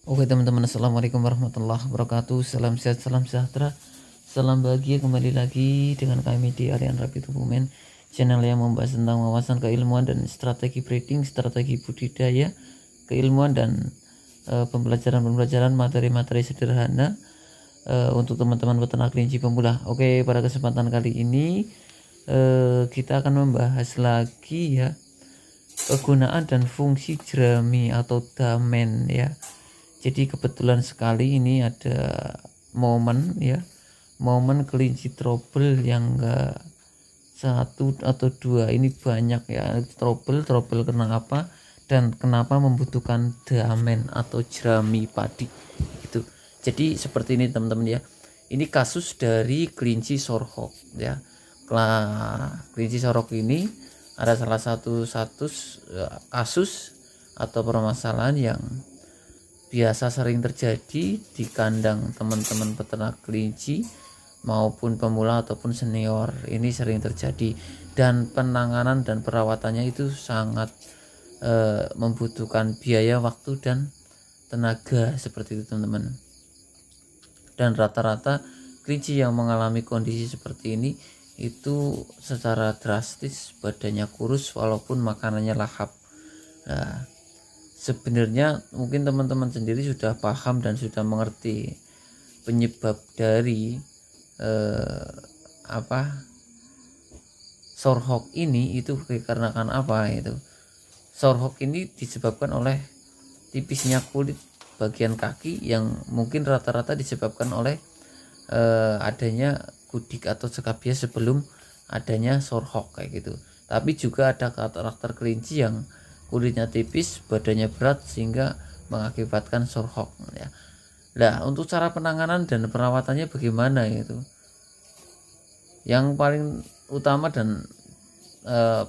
Oke teman-teman, assalamualaikum warahmatullahi wabarakatuh. Salam sehat, salam sejahtera, salam bahagia. Kembali lagi dengan kami di Aryan Rapi Tubumen, channel yang membahas tentang wawasan keilmuan dan strategi breeding, strategi budidaya, keilmuan dan pembelajaran materi-materi sederhana untuk teman-teman peternak kelinci pemula. Oke, pada kesempatan kali ini kita akan membahas lagi ya kegunaan dan fungsi jerami atau damen ya. Jadi kebetulan sekali ini ada momen ya, momen kelinci trouble yang enggak satu atau dua, ini banyak ya trouble karena apa dan kenapa membutuhkan damen atau jerami padi gitu. Jadi seperti ini teman-teman ya, ini kasus dari kelinci sorghok ya. Kelinci sorghok ini ada salah satu kasus atau permasalahan yang biasa sering terjadi di kandang teman-teman peternak kelinci maupun pemula ataupun senior. Ini sering terjadi dan penanganan dan perawatannya itu sangat membutuhkan biaya, waktu dan tenaga seperti itu teman-teman. Dan rata-rata kelinci yang mengalami kondisi seperti ini itu secara drastis badannya kurus walaupun makanannya lahap. Nah, sebenarnya mungkin teman-teman sendiri sudah paham dan sudah mengerti penyebab dari sorghok ini itu dikarenakan apa itu. Sorghok ini disebabkan oleh tipisnya kulit bagian kaki yang mungkin rata-rata disebabkan oleh adanya gudik atau skabies sebelum adanya sorghok kayak gitu. Tapi juga ada karakter kelinci yang kulitnya tipis, badannya berat sehingga mengakibatkan sorghok ya. Nah, untuk cara penanganan dan perawatannya bagaimana itu? Yang paling utama dan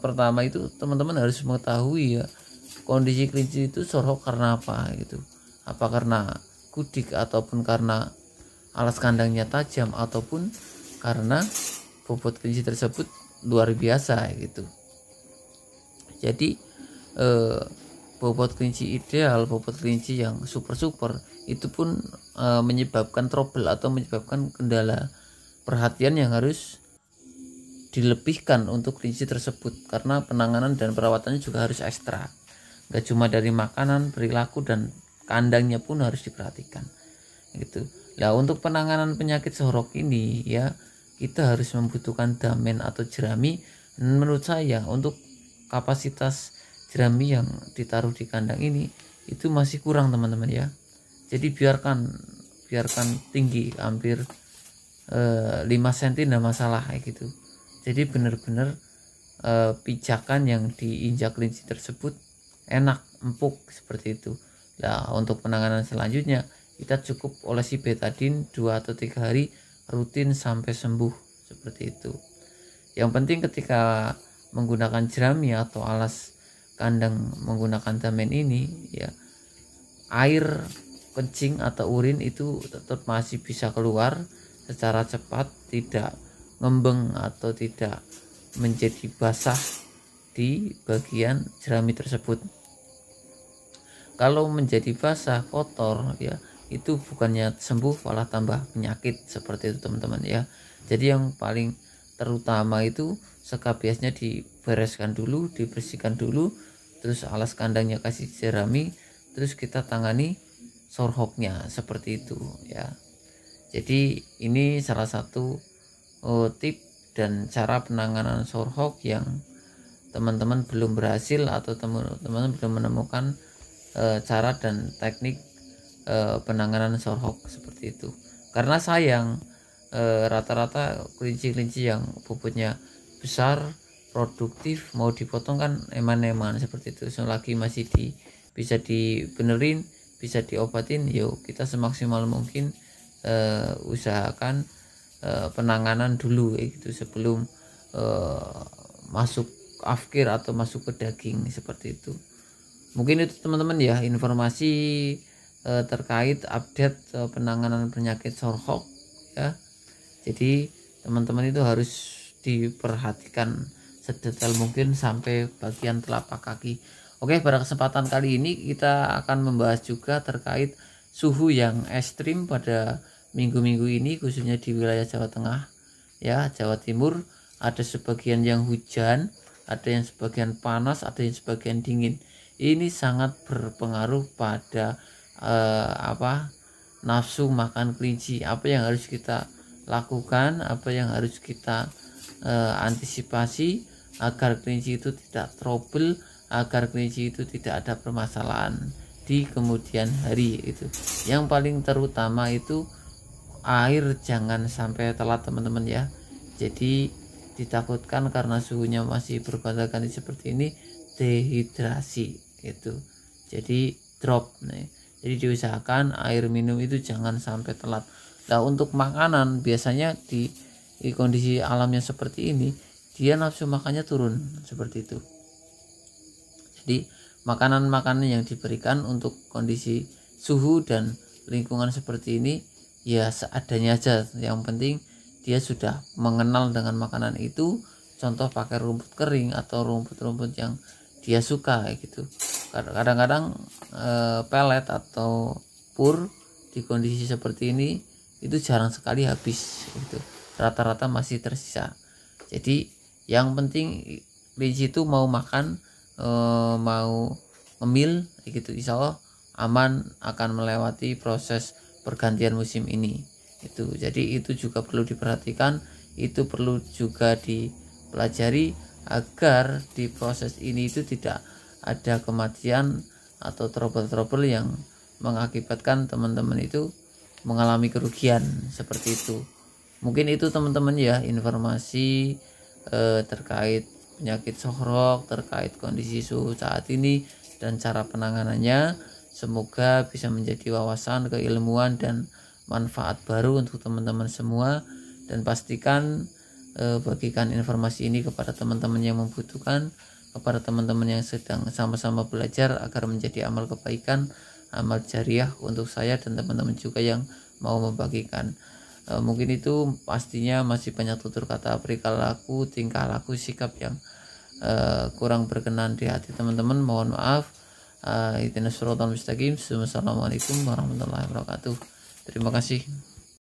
pertama itu teman-teman harus mengetahui ya, kondisi kelinci itu sorghok karena apa gitu. Apa karena gudik ataupun karena alas kandangnya tajam ataupun karena bobot kelinci tersebut luar biasa gitu. Jadi bobot kelinci ideal, bobot kelinci yang super itu pun menyebabkan trouble atau menyebabkan kendala perhatian yang harus dilebihkan untuk kelinci tersebut, karena penanganan dan perawatannya juga harus ekstra. Gak cuma dari makanan, perilaku dan kandangnya pun harus diperhatikan gitu. Nah, untuk penanganan penyakit sorghok ini ya, kita harus membutuhkan damen atau jerami. Menurut saya untuk kapasitas jerami yang ditaruh di kandang ini itu masih kurang teman-teman ya. Jadi biarkan tinggi hampir 5 cm enggak masalah kayak gitu. Jadi benar-benar pijakan yang diinjak kelinci tersebut enak, empuk seperti itu. Nah, untuk penanganan selanjutnya kita cukup olesi betadine 2 atau 3 hari rutin sampai sembuh seperti itu. Yang penting ketika menggunakan jerami atau alas kandang menggunakan damen ini ya, air kencing atau urin itu tetap masih bisa keluar secara cepat, tidak ngembeng atau tidak menjadi basah di bagian jerami tersebut. Kalau menjadi basah, kotor ya, itu bukannya sembuh malah tambah penyakit seperti itu teman-teman ya. Jadi yang paling terutama itu skabiesnya dibereskan dulu, dibersihkan dulu, terus alas kandangnya kasih jerami, terus kita tangani sorghoknya seperti itu ya. Jadi ini salah satu tip dan cara penanganan sorghok yang teman-teman belum berhasil atau teman-teman belum menemukan cara dan teknik penanganan sorghok seperti itu. Karena sayang rata-rata kelinci-kelinci yang bobotnya besar, produktif, mau dipotong kan eman-eman seperti itu. Selagi masih bisa dibenerin, bisa diobatin, yuk kita semaksimal mungkin usahakan penanganan dulu gitu sebelum masuk afkir atau masuk ke daging seperti itu. Mungkin itu teman-teman ya informasi terkait update penanganan penyakit sorghok ya. Jadi teman-teman itu harus diperhatikan sedetail mungkin sampai bagian telapak kaki. Oke, pada kesempatan kali ini kita akan membahas juga terkait suhu yang ekstrim pada minggu-minggu ini, khususnya di wilayah Jawa Tengah, ya, Jawa Timur. Ada sebagian yang hujan, ada yang sebagian panas, ada yang sebagian dingin. Ini sangat berpengaruh pada nafsu makan kelinci. Apa yang harus kita lakukan, apa yang harus kita antisipasi agar kelinci itu tidak trouble, agar kelinci itu tidak ada permasalahan di kemudian hari. Itu yang paling terutama, itu air jangan sampai telat teman-teman ya. Jadi ditakutkan karena suhunya masih bergonta-ganti seperti ini, dehidrasi itu, jadi drop nih. Jadi diusahakan air minum itu jangan sampai telat. Nah, untuk makanan biasanya di kondisi alamnya seperti ini, dia nafsu makannya turun seperti itu. Jadi makanan-makanan yang diberikan untuk kondisi suhu dan lingkungan seperti ini ya seadanya aja. Yang penting dia sudah mengenal dengan makanan itu. Contoh pakai rumput kering atau rumput-rumput yang dia suka gitu. Kadang-kadang pelet atau pur di kondisi seperti ini itu jarang sekali habis gitu. Rata-rata masih tersisa. Jadi yang penting kelinci itu mau makan, mau ngemil gitu, insya Allah aman akan melewati proses pergantian musim ini. Itu jadi itu juga perlu diperhatikan, itu perlu juga dipelajari agar di proses ini itu tidak ada kematian atau trouble-trouble yang mengakibatkan teman-teman itu mengalami kerugian seperti itu. Mungkin itu teman-teman ya, informasi terkait penyakit sohrok, terkait kondisi suhu saat ini dan cara penanganannya. Semoga bisa menjadi wawasan, keilmuan dan manfaat baru untuk teman-teman semua, dan pastikan bagikan informasi ini kepada teman-teman yang membutuhkan, kepada teman-teman yang sedang sama-sama belajar agar menjadi amal kebaikan, amal jariah untuk saya dan teman-teman juga yang mau membagikan. Mungkin itu pastinya masih banyak tutur kata, perikal laku, tingkah laku, sikap yang kurang berkenan di hati teman-teman. Mohon maaf. Ihdinas siratal mustaqim. Wassalamualaikum warahmatullahi wabarakatuh. Terima kasih.